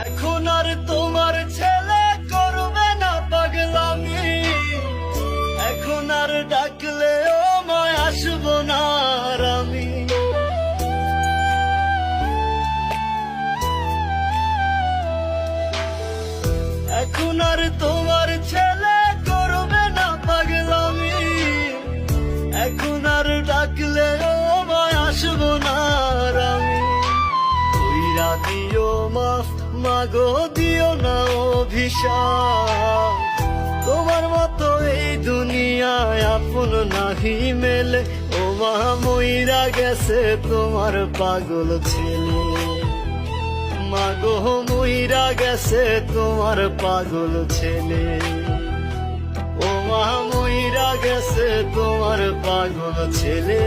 এখন আর তোমার ছেলে করবে না পাগলামি, এখন আর ডাকলেও মায় আসবো না আর আমি। এখন আর তোমার ছেলে করবে না পাগলামি, এখন আর ডাকলেও মায় আসবো না আর আমি। কইরা দিও মাফ মাগো, দিও না অভিশাপ, তোমার মতো এই দুনিয়ায় আপন নাহি মেলে। ও মা মইরা গেছে তোমার পাগল ছেলে, মাগো মইরা গেছে তোমার পাগল ছেলে। ও মা মইরা গেছে তোমার পাগল ছেলে।